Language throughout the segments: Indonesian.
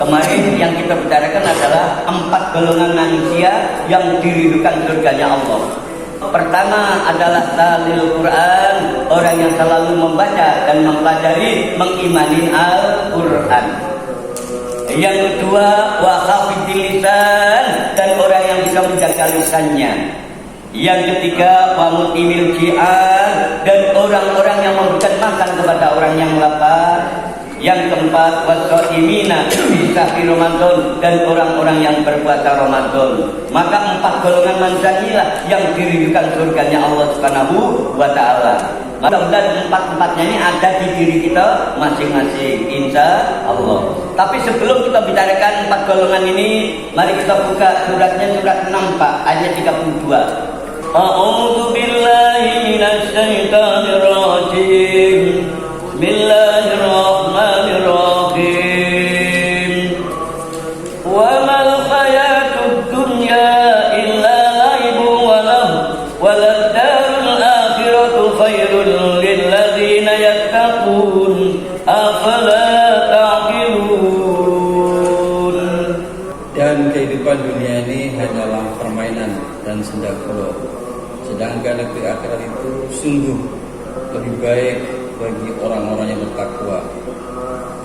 Kemarin yang kita bicarakan adalah 4 golongan manusia yang dirindukan surganya Allah. Pertama adalah talil Quran, orang yang selalu membaca dan mempelajari, mengimani Al-Quran. Yang kedua, wa hafidil lisan, dan orang yang bisa menjaga lisannya. Yang ketiga, wa mutimil ji'an, dan orang-orang yang memberikan makan kepada orang yang lapar. Yang keempat, wasoimina bisa di Ramadan, dan orang-orang yang berpuasa Ramadan. Maka 4 golongan manusia inilah yang dirindukan surganya Allah Subhanahu wa Ta'ala. Mudah-mudahan 4-4-nya ini ada di diri kita masing-masing, insya Allah. Tapi sebelum kita bicarakan 4 golongan ini, mari kita buka suratnya, surat 6 Pak, ayat 32. A'udzu billahi minasy syaithanir rajim. Bismillahirrahmanirrahim. Wa mal hayatud dunya illa laibun wa lahu walad darul akhiratu khairul lil ladzina yattaqun afala ta'qilun. Dan kehidupan dunia ini hanyalah permainan dan senda gurau, sedangkan negeri akhirat itu sungguh lebih baik bagi orang-orang yang bertakwa.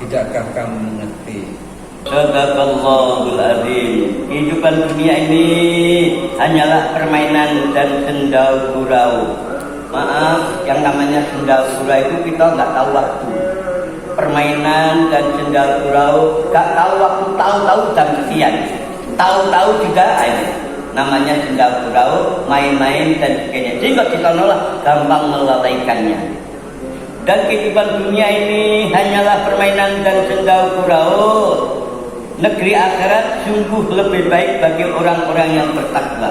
Tidakkah kamu mengerti? Sadaqallahul azim. Kehidupan dunia ini hanyalah permainan dan senda gurau. Maaf, yang namanya senda gurau itu kita nggak tahu waktu. Permainan dan senda gurau nggak tahu waktu, tahu-tahu jam sekian, tahu-tahu juga ada. Namanya senda gurau, main-main dan sebagainya. Sehingga kita nolak gampang melalaikannya. Dan kehidupan dunia ini hanyalah permainan dan senda gurau. Negeri akhirat sungguh lebih baik bagi orang-orang yang bertakwa.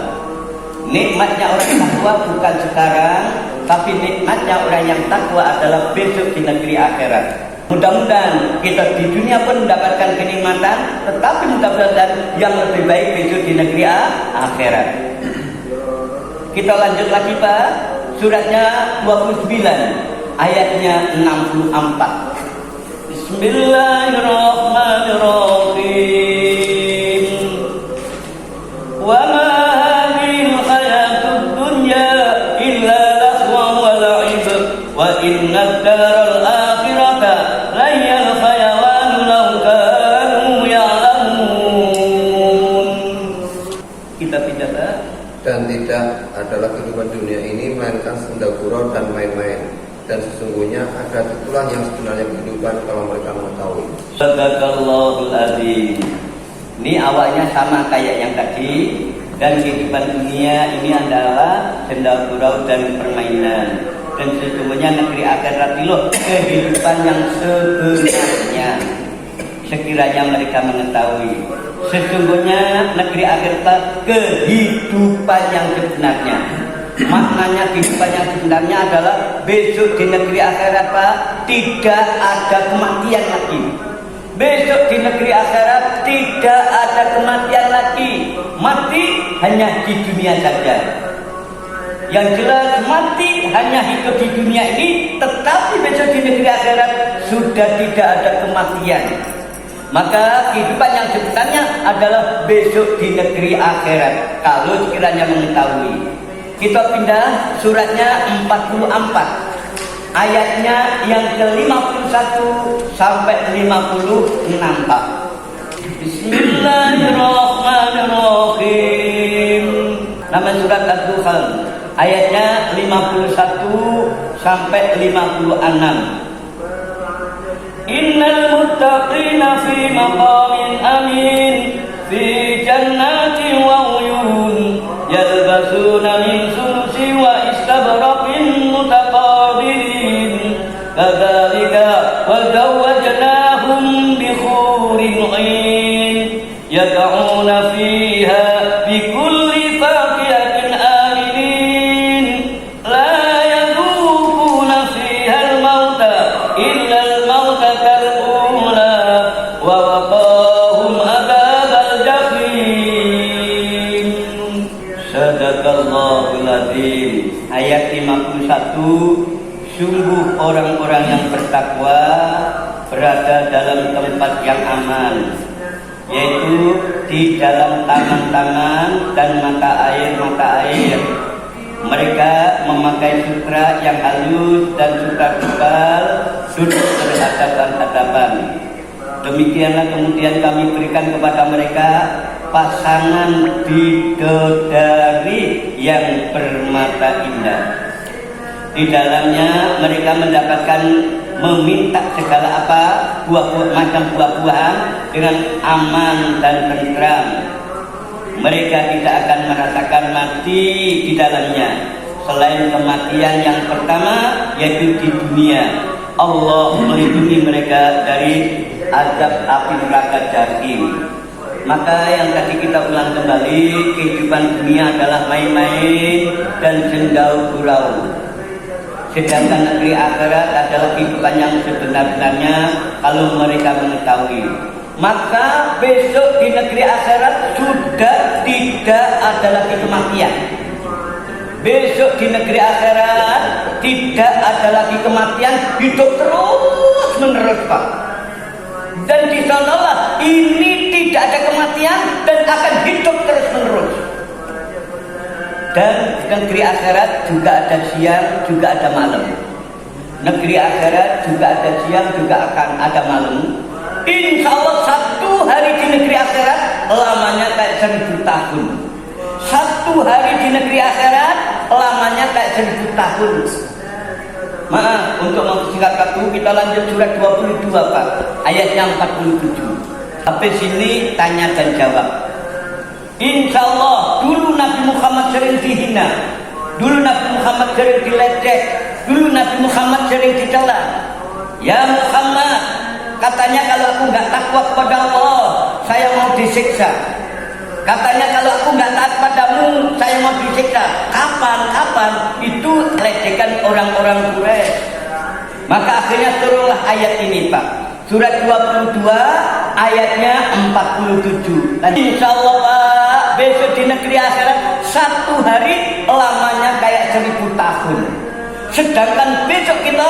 Nikmatnya orang takwa bukan sekarang, tapi nikmatnya orang yang takwa adalah besok di negeri akhirat. Mudah-mudahan kita di dunia pun mendapatkan kenikmatan, tetapi mudah-mudahan yang lebih baik besok di negeri akhirat. Kita lanjut lagi Pak, suratnya 29. Ayatnya 64. Bismillahirrahmanirrahim. Wa ma hadhil hayatud dunya illa lahwa wa la'ib wa inna ad-daral akhirata layyal hayawan law kanu ya'lamun. Kita tidak dan tidak adalah kehidupan dunia ini melainkan senda gurau dan main-main. Dan sesungguhnya akhirat itulah yang sebenarnya kehidupan kalau mereka mengetahui. Sadaqallahul azim. Ini awalnya sama kayak yang tadi. Dan kehidupan dunia ini adalah senda gurau dan permainan. Dan sesungguhnya negeri akhirat itu kehidupan yang sebenarnya. Sekiranya mereka mengetahui, sesungguhnya negeri akhirat kehidupan yang sebenarnya. Maknanya kehidupan yang sebenarnya adalah besok di negeri akhirat Pak, tidak ada kematian lagi. Besok di negeri akhirat tidak ada kematian lagi. Mati hanya di dunia saja. Yang jelas mati hanya hidup di dunia ini, tetapi besok di negeri akhirat sudah tidak ada kematian. Maka kehidupan yang sebenarnya adalah besok di negeri akhirat, kalau sekiranya mengetahui. Kita pindah suratnya 44. Ayatnya yang ke-51 sampai 56 Pak. Bismillahirrahmanirrahim. Nama surat Ad-Dukhan. Ayatnya 51 sampai 56. Innal muttaqina fi maqamin amin fi jannatin wa uyun yalbasuna min sundusin wa istabraqin mutaqabilin kadzalika wa zawwajnahum bi khurin 'ain yad'una fiha bi kulli faqihatin aminin la yadhuquna fiha al-mauta illa al-mauta kal-ula wa waqahum adzabal jahim. Sadaqallahul azim. Ayat 51. Sungguh orang-orang yang bertakwa berada dalam tempat yang aman, yaitu di dalam taman-taman dan mata air. Mereka memakai sutra yang halus dan sutra tebal, duduk berhadapan-hadapan. Demikianlah kemudian kami berikan kepada mereka pasangan bidadari yang bermata indah. Di dalamnya mereka mendapatkan meminta segala apa macam buah-buahan dengan aman dan tentram. Mereka tidak akan merasakan mati di dalamnya selain kematian yang pertama, yaitu di dunia. Allah melindungi mereka dari azab api neraka jahim. Maka yang tadi kita ulang kembali, kehidupan dunia adalah main-main dan sendau gurau. Sedangkan negeri akhirat adalah kehidupan yang sebenar-benarnya kalau mereka mengetahui. Maka besok di negeri akhirat sudah tidak ada lagi kematian. Besok di negeri akhirat tidak ada lagi kematian, hidup terus menerus, Pak. Dan di sanalah ini tidak ada kematian dan akan hidup terus menerus. Dan negeri akhirat juga ada siang, juga ada malam. Negeri akhirat juga ada siang, juga akan ada malam. Insya Allah satu hari di negeri akhirat lamanya kayak 1000 tahun. Satu hari di negeri akhirat lamanya kayak 1000 tahun. Maaf, untuk mempersingkat waktu kita lanjut surat 22 Pak, ayatnya 47. Sampai sini tanya dan jawab. Insya Allah dulu Nabi Muhammad sering dihina, dulu Nabi Muhammad sering dileceh, dulu Nabi Muhammad sering dicela. Ya Muhammad, katanya kalau aku nggak takwa kepada Allah, saya mau disiksa. Katanya kalau aku nggak taat padamu, saya mau disiksa. Kapan? Itu lecehkan orang-orang Quraisy. Maka akhirnya turunlah ayat ini Pak. Surat 22 ayatnya 47. Dan insya Allah Pak, besok di negeri akhirat satu hari lamanya kayak 1000 tahun. Sedangkan besok kita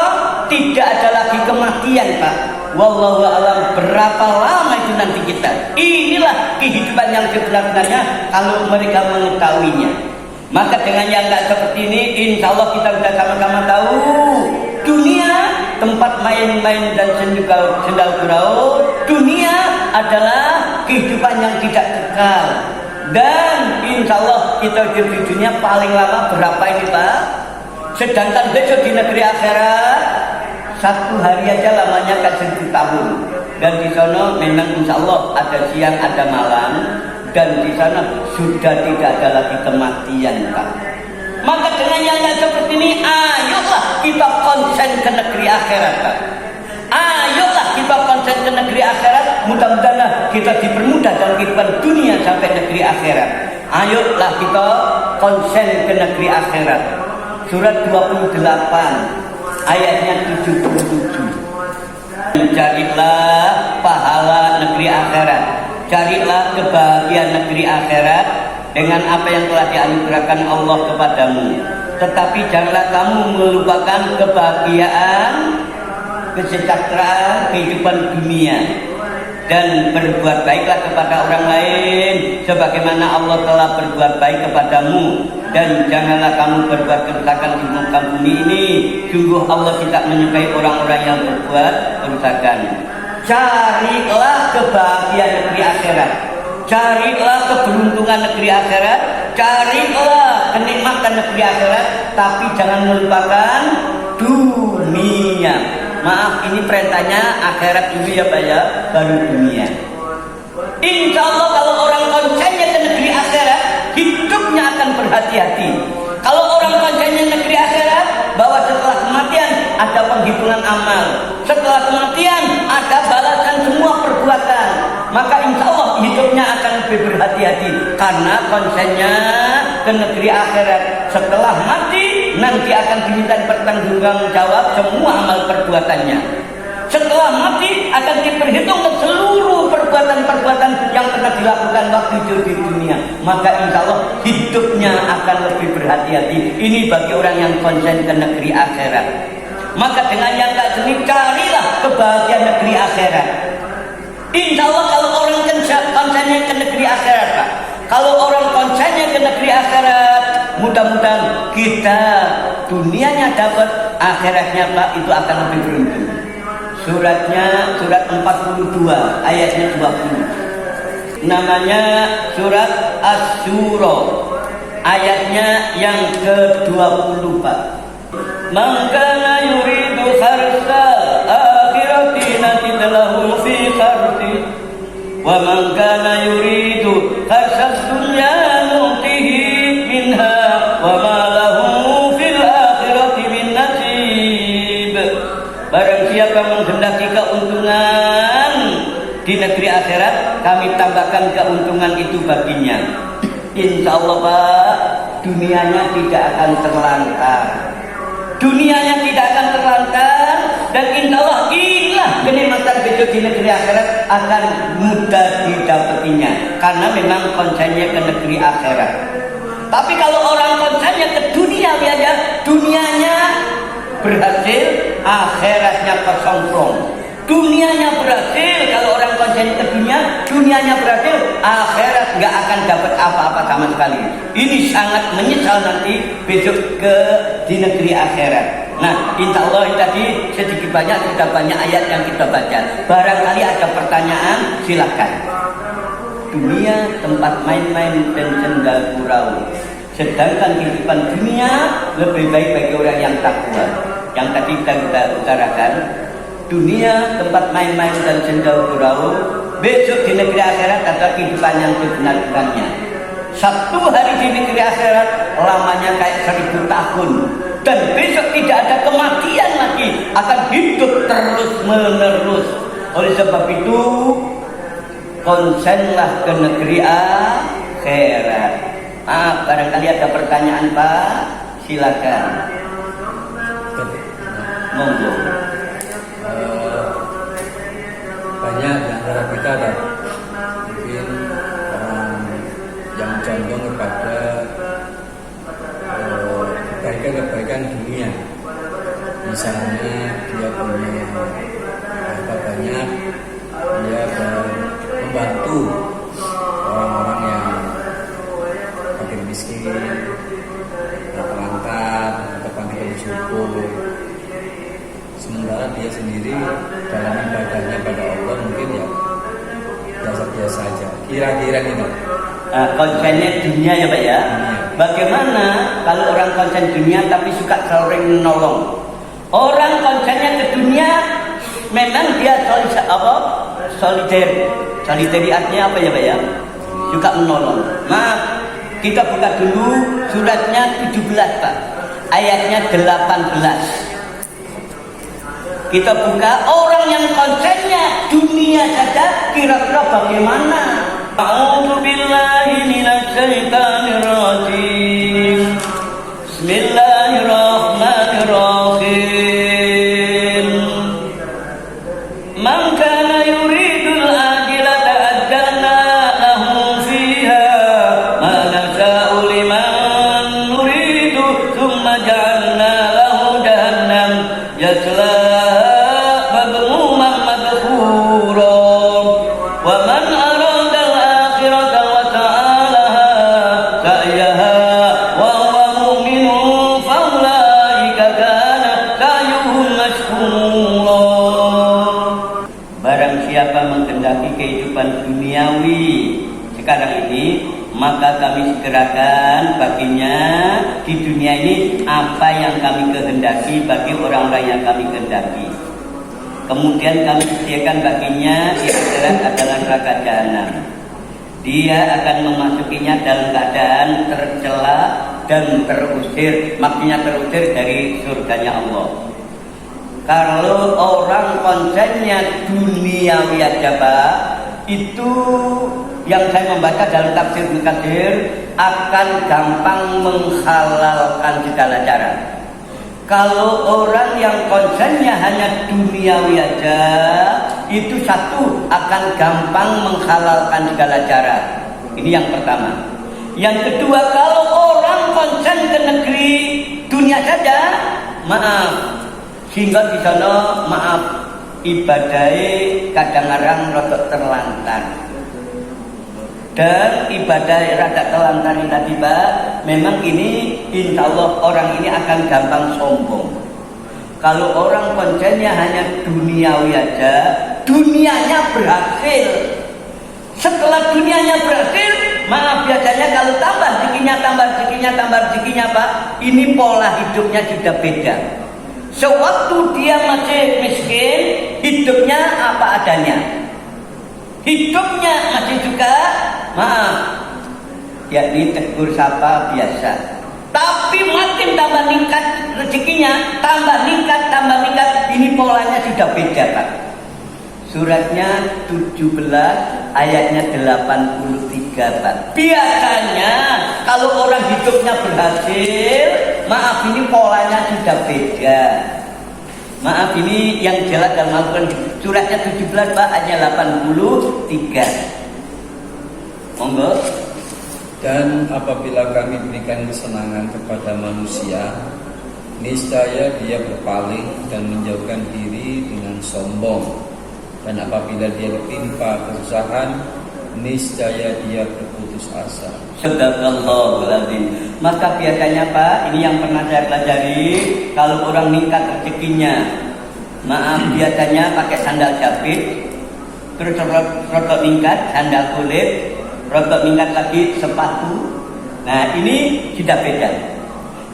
tidak ada lagi kematian Pak. Wallahu a'lam berapa lama itu nanti kita. Inilah kehidupan yang sebenarnya kalau mereka mengetahuinya. Maka dengan yang nggak seperti ini, insya Allah kita sudah sama-sama tahu dunia tempat main-main dan sendal gurau. Dunia adalah kehidupan yang tidak kekal. Dan insya Allah kita hidup di dunia paling lama berapa ini Pak? Sedangkan besok di negeri akhirat satu hari aja lamanya kan 1000 tahun. Dan di sana memang insya Allah ada siang ada malam. Dan di sana sudah tidak ada lagi kematian Pak. Maka dengan yang seperti ini, ayolah kita konsen ke negeri akhirat Pak. Ayolah kita konsen ke negeri akhirat. Mudah-mudahan kita dipermudah dalam kehidupan dunia sampai negeri akhirat. Ayolah kita konsen ke negeri akhirat. Surat 28 ayatnya 77. Carilah pahala negeri akhirat, carilah kebahagiaan negeri akhirat dengan apa yang telah dianugerahkan Allah kepadamu. Tetapi janganlah kamu melupakan kebahagiaan, kesejahteraan kehidupan dunia. Dan berbuat baiklah kepada orang lain sebagaimana Allah telah berbuat baik kepadamu. Dan janganlah kamu berbuat kerusakan di muka bumi ini. Sungguh Allah tidak menyukai orang-orang yang berbuat kerusakan. Carilah kebahagiaan negeri akhirat, carilah keberuntungan negeri akhirat, carilah kenikmatan negeri akhirat. Tapi jangan melupakan dunia. Maaf, ini perintahnya akhirat dulu ya Pak ya, baru dunia. Insya Allah kalau orang konsennya ke negeri akhirat, hidupnya akan berhati-hati. Kalau orang konsennya negeri akhirat, bahwa setelah kematian ada penghitungan amal, setelah kematian ada balasan semua perbuatan, maka insya Allah hidupnya akan lebih berhati-hati. Karena konsennya ke negeri akhirat, setelah mati nanti akan diminta pertanggungjawab semua amal perbuatannya. Setelah mati akan diperhitungkan seluruh perbuatan-perbuatan yang pernah dilakukan waktu hidup di dunia. Maka insya Allah hidupnya akan lebih berhati-hati. Ini bagi orang yang konsen ke negeri akhirat. Maka dengan yang tak seni, carilah kebahagiaan negeri akhirat. Insya Allah kalau orang kita dunianya dapat, akhiratnya Pak itu akan lebih beruntung. Suratnya surat 42 ayatnya 20. Namanya surat Asy-Syura. Ayatnya yang ke-20 Pak. Man kana yuridu kharsal akhirati nazid lahu fi kharsi wa man kana yuridu kharsad dunya nu'tihi minha wa ma lahu fil akhirati min nasib. Barang siapa menghendaki keuntungan di negeri akhirat, kami tambahkan keuntungan itu baginya. Insya Allah Pak, dunianya tidak akan terlantar. Dunianya tidak akan terlantar, dan insya Allah inilah kenikmatan besok di negeri akhirat akan mudah didapatinya, karena memang konsennya ke negeri akhirat. Tapi kalau orang konsennya ke dunia aja, dunianya berhasil, akhiratnya kosongkrong. Dunianya berhasil, kalau orang konsen ke dunia, dunianya berhasil, akhirat nggak akan dapat apa-apa sama sekali. Ini sangat menyesal nanti besok di negeri akhirat. Nah, insya Allah tadi sedikit banyak sudah banyak ayat yang kita baca. Barangkali ada pertanyaan, silakan. Dunia tempat main-main dan senda gurau. Sedangkan kehidupan dunia lebih baik bagi orang yang takwa. Yang tadi kita utarakan. Dunia tempat main-main dan senda gurau, besok di negeri akhirat ada kehidupan yang sebenar-benarnya. Satu hari di negeri akhirat lamanya kayak 1000 tahun, dan besok tidak ada kematian lagi, akan hidup terus menerus. Oleh sebab itu konsenlah ke negeri akhirat. Barangkali ada pertanyaan Pak, silakan. Monggo. Banyak di antara kita ada mungkin orang yang condong kepada kebaikan dunia. Misalnya dia punya harta banyak, dia membantu orang-orang yang fakir miskin, terlantar atau panti bersyukur. Sementara dia sendiri dalam ibadahnya pada Allah mungkin ya biasa-biasa saja. Kira-kira gitu. Konsennya dunia ya Pak ya. Bagaimana kalau orang konsen dunia tapi suka sering menolong? Orang konsennya ke dunia memang dia solider. Solidari artinya apa ya Pak ya? Suka menolong. Maaf, kita buka dulu suratnya 17 Pak. Ayatnya 18. Kita buka, orang yang konsennya dunia saja, kira-kira bagaimana? A'udzu billahi minasy syaithanir rajim. Bismillahirrahmanirrahim. Man kana yuridul ajilata ajjalna lahu fiha ma nasha'u liman nuridu thumma ja'alna lahu jahannam yaslaha kehidupan duniawi sekarang ini, maka kami segerakan baginya di dunia ini apa yang kami kehendaki bagi orang-orang yang kami kehendaki. Kemudian kami sediakan baginya di akhirat adalah neraka jahanam. Dia akan memasukinya dalam keadaan tercela dan terusir, maksudnya terusir dari surganya Allah. Kalau orang konsennya duniawi aja Pak, itu yang saya membaca dalam tafsir Ibnu Katsir akan gampang menghalalkan segala cara. Kalau orang yang konsennya hanya duniawi aja, itu satu akan gampang menghalalkan segala cara. Ini yang pertama. Yang kedua, kalau orang konsen ke negeri dunia saja, maaf, sehingga di sana ibadahnya kadang-kadang rotok terlantar. Dan ibadah rada telantar tadi Pak, memang ini insya Allah orang ini akan gampang sombong. Kalau orang konsennya hanya duniawi aja, dunianya berhasil. Setelah dunianya berhasil, maaf biasanya kalau tambah rezekinya Pak, ini pola hidupnya sudah beda. Sewaktu dia masih miskin, hidupnya apa adanya. Hidupnya masih juga, maaf, yakni tegur sapa biasa. Tapi makin tambah meningkat rezekinya, tambah meningkat, ini polanya sudah beda Pak. Suratnya 17, ayatnya 83 Pak. Biasanya kalau orang hidupnya berhasil, maaf ini polanya sudah beda. Maaf ini yang jelas dalam Al-Quran suratnya 17 Pak, ayatnya 83. Monggo. Dan apabila kami berikan kesenangan kepada manusia, niscaya dia berpaling dan menjauhkan diri dengan sombong. Dan apabila dia ditimpa kesusahan, niscaya dia berputus asa. Sadaqallahul azim. Maka biasanya Pak, ini yang pernah saya pelajari, kalau orang meningkat rezekinya, maaf biasanya pakai sandal jepit, terus rotok meningkat sandal kulit, rotok meningkat lagi sepatu. Nah ini sudah beda.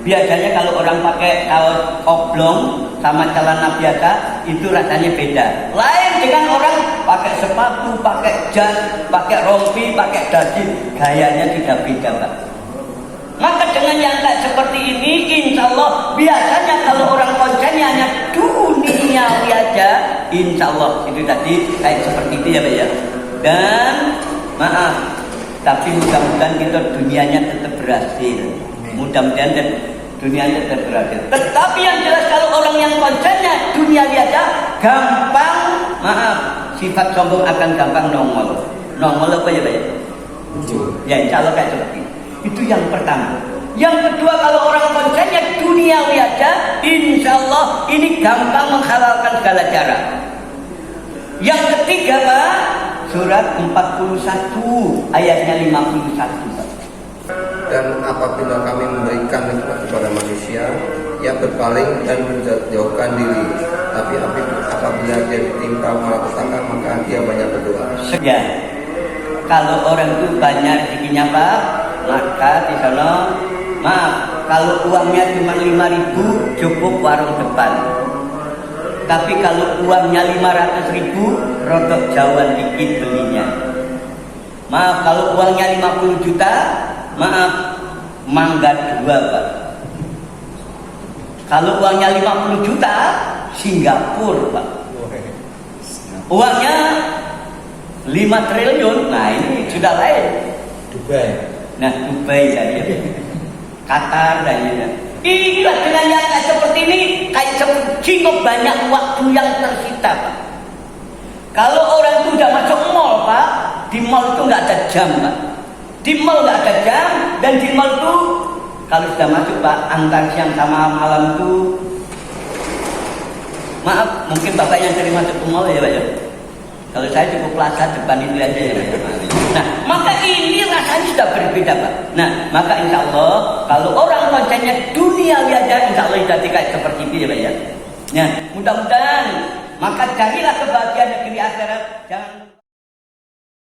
Biasanya kalau orang pakai kaos oblong sama celana biasa itu rasanya beda. Lain dengan orang pakai sepatu, pakai jas, pakai rompi, pakai dasi, gayanya tidak beda Pak. Maka dengan yang kayak seperti ini, insya Allah biasanya kalau orang konsennya hanya duniawi aja, insya Allah itu tadi kayak seperti itu ya Pak ya. Dan maaf, tapi mudah-mudahan kita dunianya tetap berhasil. Mudah-mudahan dan dunianya tetap berhasil. Tetapi yang jelas kalau orang yang konsennya dunia aja gampang, maaf, sifat sombong akan gampang nongol. Nongol apa ya Pak ya? Ya insya Allah kayak seperti itu yang pertama. Yang kedua kalau orang konsennya duniawi aja, insya Allah ini gampang menghalalkan segala cara. Yang ketiga Pak, surat 41 ayatnya 51 Pak. Dan apabila kami memberikan nikmat kepada manusia, ia berpaling dan menjauhkan diri. Tapi apabila dia ditimpa malapetaka, maka dia banyak berdoa. Ya, kalau orang itu banyak rezekinya Pak, maka di sana, maaf, kalau uangnya cuma 5.000 cukup warung depan. Tapi kalau uangnya 500.000, rodok jauhan dikit belinya. Maaf, kalau uangnya 50 juta, maaf, mangga 2 Pak. Kalau uangnya 50 juta, Singapura Pak. Uangnya 5 triliun, nah ini sudah lain. Dubai. Nah Dubai saja, Qatar dan lain-lain. Inilah dengan yang kayak seperti ini, kayak cukup banyak waktu yang tersita Pak. Kalau orang itu udah masuk mall Pak, di mall itu nggak ada jam Pak. Di mall nggak ada jam, dan di mall itu kalau sudah masuk Pak, antar siang sama malam itu, maaf, mungkin Bapak yang sering masuk ke mall ya Pak ya. Kalau saya cukup plaza depan itu aja ya Pak. Nah, maka ini rasanya sudah berbeda Pak. Nah, maka insya Allah kalau orang konsennya dunia aja, insya Allah jadi kayak seperti itu ya Pak ya. Nah, mudah-mudahan maka carilah kebahagiaan negeri akhirat.